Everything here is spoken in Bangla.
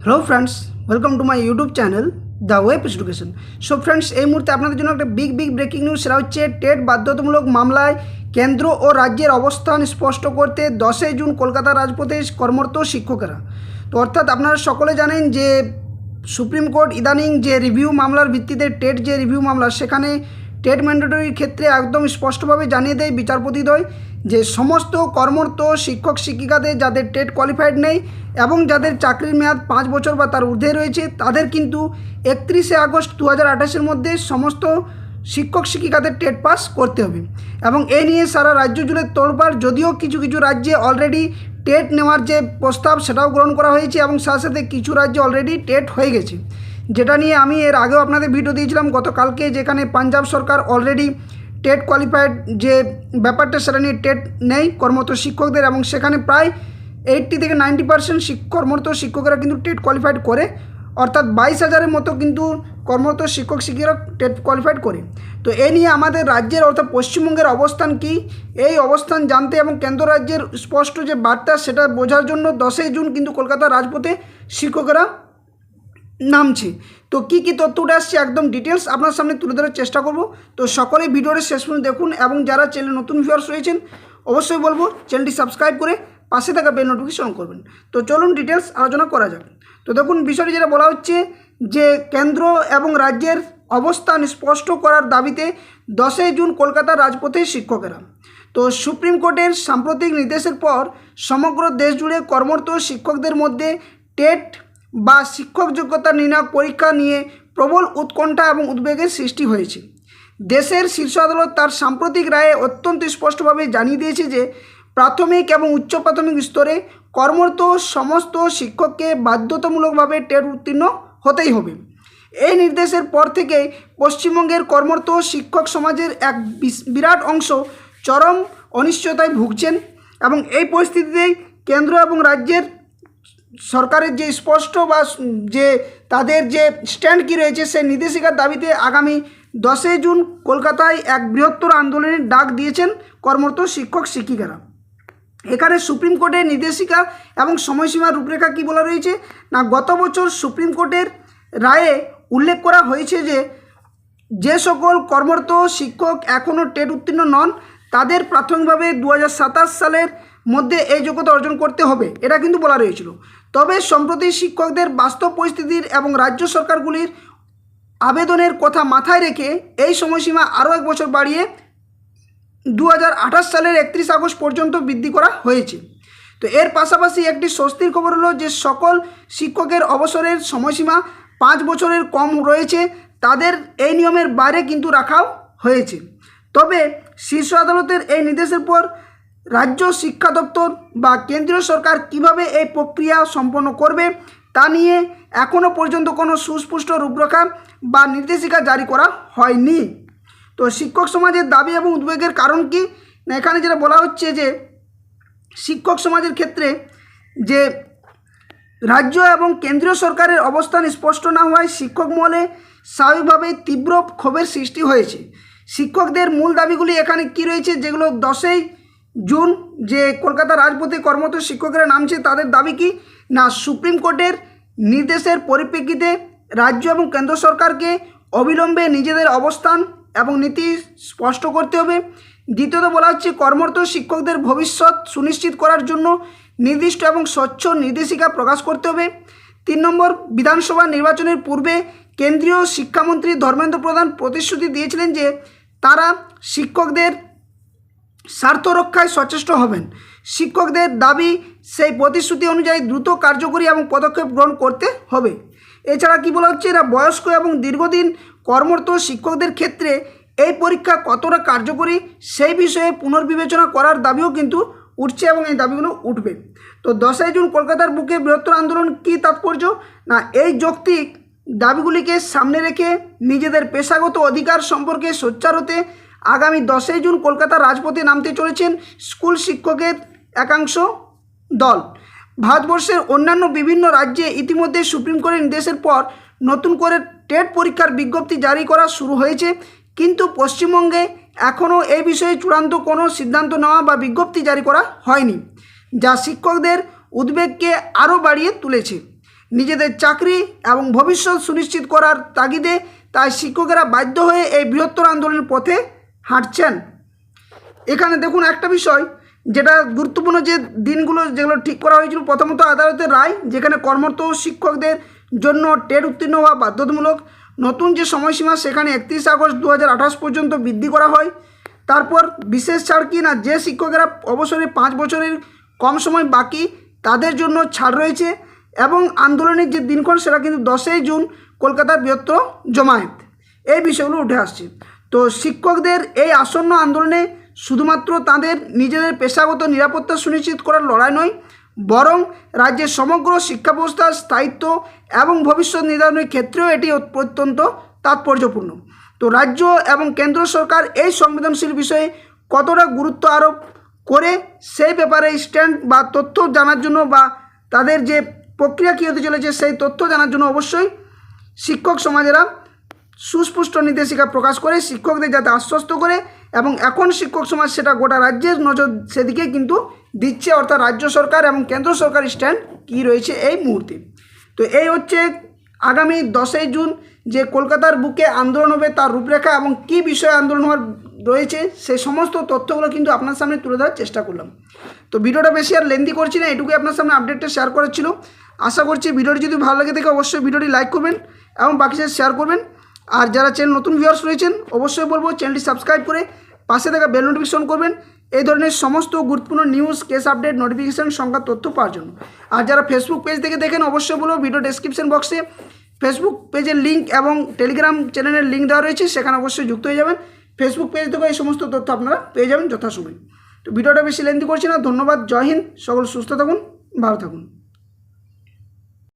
Hello friends, welcome to my YouTube channel the web education. So friends, এই মুহূর্তে আপনাদের জন্য একটা বিগ ব্রেকিং নিউজ। সেটা হচ্ছে টেট বাধ্যতামূলক মামলায় কেন্দ্র ও রাজ্যের অবস্থান স্পষ্ট করতে 10 জুন কলকাতা রাজপথে কর্মরত শিক্ষকেরা। তো অর্থাৎ আপনারা সকলে জানেন যে সুপ্রিম কোর্ট ইদানিং যে রিভিউ মামলার ভিত্তিতে টেট যে রিভিউ মামলা, সেখানে টেট ম্যান্ডেটরির ক্ষেত্রে একদম স্পষ্টভাবে জানিয়ে দেয় বিচারপতিদ্বয় যে সমস্ত কর্মরত শিক্ষক শিক্ষিকাদের যাদের টেট কোয়ালিফাইড নেই এবং যাদের চাকরির মেয়াদ 5 বছর বা তার ঊর্ধ্বে রয়েছে, তাদের কিন্তু 31শে আগস্ট 2028-এর মধ্যে সমস্ত শিক্ষক শিক্ষিকাদের টেট পাস করতে হবে। এবং এ নিয়ে সারা রাজ্য জুড়ে তোলপাড়, যদিও কিছু রাজ্যে অলরেডি টেট নেওয়ার যে প্রস্তাব সেটাও গ্রহণ করা হয়েছে এবং সাথে সাথে কিছু রাজ্যে অলরেডি টেট হয়ে গেছে, যেটা নিয়ে আমি এর আগেও আপনাদের ভিডিও দিয়েছিলাম গতকালকে, যেখানে পাঞ্জাব সরকার অলরেডি টেট কোয়ালিফাইড যে ব্যাপারটা সেটা নিয়ে টেট নেই কর্মরত শিক্ষকদের, এবং সেখানে প্রায় 80 থেকে 90% কর্মরত শিক্ষকেরা কিন্তু টেট কোয়ালিফাইড করে, অর্থাৎ 22,000-এর মতো কিন্তু কর্মরত শিক্ষক শিক্ষিকারা টেট কোয়ালিফাইড করে। তো এ নিয়ে আমাদের রাজ্যের অর্থাৎ পশ্চিমবঙ্গের অবস্থান কি, এই অবস্থান জানতে এবং কেন্দ্র রাজ্যের স্পষ্ট যে বার্তা সেটা বোঝার জন্য 10 জুন কিন্তু কলকাতার রাজপথে শিক্ষকেরা নামছে। তো কী তথ্য উঠে আসছে একদম ডিটেলস আপনার সামনে তুলে ধরার চেষ্টা করব। তো সকলেই ভিডিওটা শেষ পর্যন্ত দেখুন, এবং যারা চ্যানেলে নতুন ভিউয়ার্স রয়েছেন অবশ্যই বলবো চ্যানেলটি সাবস্ক্রাইব করে পাশে থাকা বেল নোটিফিকেশন অন করবেন। তো চলুন ডিটেলস আলোচনা করা যাক। তো দেখুন, বিষয়টি যেটা বলা হচ্ছে যে কেন্দ্র এবং রাজ্যের অবস্থান স্পষ্ট করার দাবিতে 10 জুন কলকাতার রাজপথে শিক্ষকেরা। তো সুপ্রিম কোর্টের সাম্প্রতিক নির্দেশের পর সমগ্র দেশ জুড়ে কর্মরত শিক্ষকদের মধ্যে টেট বা শিক্ষক যোগ্যতা নির্ণায়ক পরীক্ষা নিয়ে প্রবল উৎকণ্ঠা এবং উদ্বেগের সৃষ্টি হয়েছে। দেশের শীর্ষ আদালত তার সাম্প্রতিক রায়ে অত্যন্ত স্পষ্টভাবে জানিয়ে দিয়েছে যে প্রাথমিক এবং উচ্চ প্রাথমিক স্তরে কর্মরত সমস্ত শিক্ষককে বাধ্যতামূলকভাবে টেট উত্তীর্ণ হতেই হবে। এই নির্দেশের পর থেকেই পশ্চিমবঙ্গের কর্মরত শিক্ষক সমাজের এক বিরাট অংশ চরম অনিশ্চয়তায় ভুগছেন, এবং এই পরিস্থিতিতেই কেন্দ্র এবং রাজ্যের সরকারের যে স্পষ্ট বা যে তাদের যে স্ট্যান্ড কী রয়েছে সেই নির্দেশিকার দাবিতে আগামী 10 জুন কলকাতায় এক বৃহত্তর আন্দোলনের ডাক দিয়েছেন কর্মরত শিক্ষক শিক্ষিকারা। এখানে সুপ্রিম কোর্টের নির্দেশিকা এবং সময়সীমার রূপরেখা কী বলা রয়েছে না, গত বছর সুপ্রিম কোর্টের রায়ে উল্লেখ করা হয়েছে যে সকল কর্মরত শিক্ষক এখনও টেট উত্তীর্ণ নন তাদের প্রাথমিকভাবে 2027 সালের মধ্যে এই যোগ্যতা অর্জন করতে হবে, এটা কিন্তু বলা রয়েছিল। তবে সম্প্রতি শিক্ষকদের বাস্তব পরিস্থিতির এবং রাজ্য সরকারগুলির আবেদনের কথা মাথায় রেখে এই সময়সীমা আরও 1 বছর বাড়িয়ে 2028 সালের 31 আগস্ট পর্যন্ত বৃদ্ধি করা হয়েছে। তো এর পাশাপাশি একটি স্বস্তির খবর হলো যে সকল শিক্ষকের অবসরের সময়সীমা 5 বছরের কম রয়েছে, তাদের এই নিয়মের বাইরে কিন্তু রাখাও হয়েছে। তবে শীর্ষ আদালতের এই নির্দেশের পর রাজ্য শিক্ষা দপ্তর বা কেন্দ্রীয় সরকার কিভাবে এই প্রক্রিয়া সম্পন্ন করবে তা নিয়ে এখনও পর্যন্ত কোনো সুস্পষ্ট রূপরেখা বা নির্দেশিকা জারি করা হয়নি। তো শিক্ষক সমাজের দাবি এবং উদ্বেগের কারণ কি না, এখানে যেটা বলা হচ্ছে যে শিক্ষক সমাজের ক্ষেত্রে যে রাজ্য এবং কেন্দ্রীয় সরকারের অবস্থান স্পষ্ট না হওয়ায় শিক্ষক মহলে স্বাভাবিকভাবেই তীব্র ক্ষোভের সৃষ্টি হয়েছে। শিক্ষকদের মূল দাবিগুলি এখানে কি রয়েছে, যেগুলো 10 জুন যে কলকাতা রাজপথে কর্মরত শিক্ষকেরা নামছে তাদের দাবি কি না, সুপ্রিম কোর্টের নির্দেশের পরিপ্রেক্ষিতে রাজ্য এবং কেন্দ্র সরকারকে অবিলম্বে নিজেদের অবস্থান এবং নীতি স্পষ্ট করতে হবে। দ্বিতীয়ত বলা হচ্ছে কর্মরত শিক্ষকদের ভবিষ্যৎ সুনিশ্চিত করার জন্য নির্দিষ্ট এবং স্বচ্ছ নির্দেশিকা প্রকাশ করতে হবে। 3 নম্বর, বিধানসভা নির্বাচনের পূর্বে কেন্দ্রীয় শিক্ষামন্ত্রী ধর্মেন্দ্র প্রধান প্রতিশ্রুতি দিয়েছিলেন যে তারা শিক্ষকদের স্বার্থ রক্ষায় সচেষ্ট হবেন। শিক্ষকদের দাবি সেই প্রতিশ্রুতি অনুযায়ী দ্রুত কার্যকরী এবং পদক্ষেপ গ্রহণ করতে হবে। এছাড়া কি বলা হচ্ছে না, বয়স্ক এবং দীর্ঘদিন কর্মরত শিক্ষকদের ক্ষেত্রে এই পরীক্ষা কতটা কার্যকরী সেই বিষয়ে পুনর্বিবেচনা করার দাবিও কিন্তু উঠছে এবং এই দাবিগুলো উঠবে। তো 10 জুন কলকাতার বুকে বৃহত্তর আন্দোলন কি তাৎপর্য না, এই যৌক্তিক দাবিগুলিকে সামনে রেখে নিজেদের পেশাগত অধিকার সম্পর্কে সোচ্চার হতে আগামী 10 জুন কলকাতার রাজপথে নামতে চলেছেন স্কুল শিক্ষকের একাংশ দল। ভারতবর্ষের অন্যান্য বিভিন্ন রাজ্যে ইতিমধ্যে সুপ্রিম কোর্টের নির্দেশের পর নতুন করে টেট পরীক্ষার বিজ্ঞপ্তি জারি করা শুরু হয়েছে, কিন্তু পশ্চিমবঙ্গে এখনও এই বিষয়ে চূড়ান্ত কোনো সিদ্ধান্ত নেওয়া বা বিজ্ঞপ্তি জারি করা হয়নি, যা শিক্ষকদের উদ্বেগকে আরও বাড়িয়ে তুলেছে। নিজেদের চাকরি এবং ভবিষ্যৎ সুনিশ্চিত করার তাগিদে তাই শিক্ষকেরা বাধ্য হয়ে এই বৃহত্তর আন্দোলনের পথে হাঁটছেন। এখানে দেখুন একটা বিষয় যেটা গুরুত্বপূর্ণ, যে দিনগুলো যেগুলো ঠিক করা হয়েছিল, প্রথমত আদালতের রায় যেখানে কর্মরত শিক্ষকদের জন্য টেট উত্তীর্ণ হওয়া বাধ্যতামূলক। নতুন যে সময়সীমা সেখানে 31 আগস্ট 2028 পর্যন্ত বৃদ্ধি করা হয়। তারপর বিশেষ ছাড় কি না, যে শিক্ষকেরা অবসরে 5 বছরের কম সময় বাকি তাদের জন্য ছাড় রয়েছে। এবং আন্দোলনের যে দিনক্ষণ সেটা কিন্তু 10ই জুন কলকাতার বৃহত্তর জমায়েত। এই বিষয়গুলো উঠে আসছে। তো শিক্ষকদের এই আসন্ন আন্দোলনে শুধুমাত্র তাদের নিজেদের পেশাগত নিরাপত্তা সুনিশ্চিত করার লড়াই নয়, বরং রাজ্যের সমগ্র শিক্ষা ব্যবস্থার স্থায়িত্ব এবং ভবিষ্যৎ নির্ধারণের ক্ষেত্রেও এটি অত্যন্ত তাৎপর্যপূর্ণ। তো রাজ্য এবং কেন্দ্র সরকার এই সংবেদনশীল বিষয়ে কতটা গুরুত্ব আরোপ করে সেই ব্যাপারে স্ট্যান্ড বা তথ্য জানার জন্য বা তাদের যে প্রক্রিয়া কী হতে চলেছে সেই তথ্য জানার জন্য অবশ্যই শিক্ষক সমাজেরা সুস্পষ্ট নির্দেশিকা প্রকাশ করে শিক্ষকদের যাতে আশ্বস্ত করে, এবং এখন শিক্ষক সমাজ সেটা গোটা রাজ্যের নজর সেদিকে কিন্তু দিচ্ছে, অর্থাৎ রাজ্য সরকার এবং কেন্দ্র সরকার স্ট্যান্ড কী রয়েছে এই মুহূর্তে। তো এই হচ্ছে আগামী 10ই জুন যে কলকাতার বুকে আন্দোলন হবে তার রূপরেখা এবং কী বিষয়ে আন্দোলন হওয়ার রয়েছে সেই সমস্ত তথ্যগুলো কিন্তু আপনার সামনে তুলে ধরার চেষ্টা করলাম। তো ভিডিওটা বেশি আর লেন্দি করছি না, এটুকুই আপনার সামনে আপডেটটা শেয়ার করার ছিল। আশা করছি ভিডিওটি যদি ভালো লাগে থাকে অবশ্যই ভিডিওটি লাইক করবেন এবং বাকি সাথে শেয়ার করবেন। আর যারা চ্যানেল নতুন ভিউয়ার্স রয়েছেন অবশ্যই বলবো চ্যানেলটি সাবস্ক্রাইব করে পাশে থাকা বেল নোটিফিকেশন করবেন এই ধরনের সমস্ত গুরুত্বপূর্ণ নিউজ, কেস আপডেট, নোটিফিকেশন সংক্রান্ত তথ্য পাওয়ার জন্য। আর যারা ফেসবুক পেজ থেকে দেখেন অবশ্যই বলবো ভিডিও ডেসক্রিপশন বক্সে ফেসবুক পেজের লিঙ্ক এবং টেলিগ্রাম চ্যানেলের লিঙ্ক দেওয়া রয়েছে, সেখানে অবশ্যই যুক্ত হয়ে যাবেন। ফেসবুক পেজ থেকে এই সমস্ত তথ্য আপনারা পেয়ে যাবেন যথাসময়। তো ভিডিওটা বেশি লেন্দি করছি না, ধন্যবাদ, জয় হিন্দ, সকল সুস্থ থাকুন, ভালো থাকুন।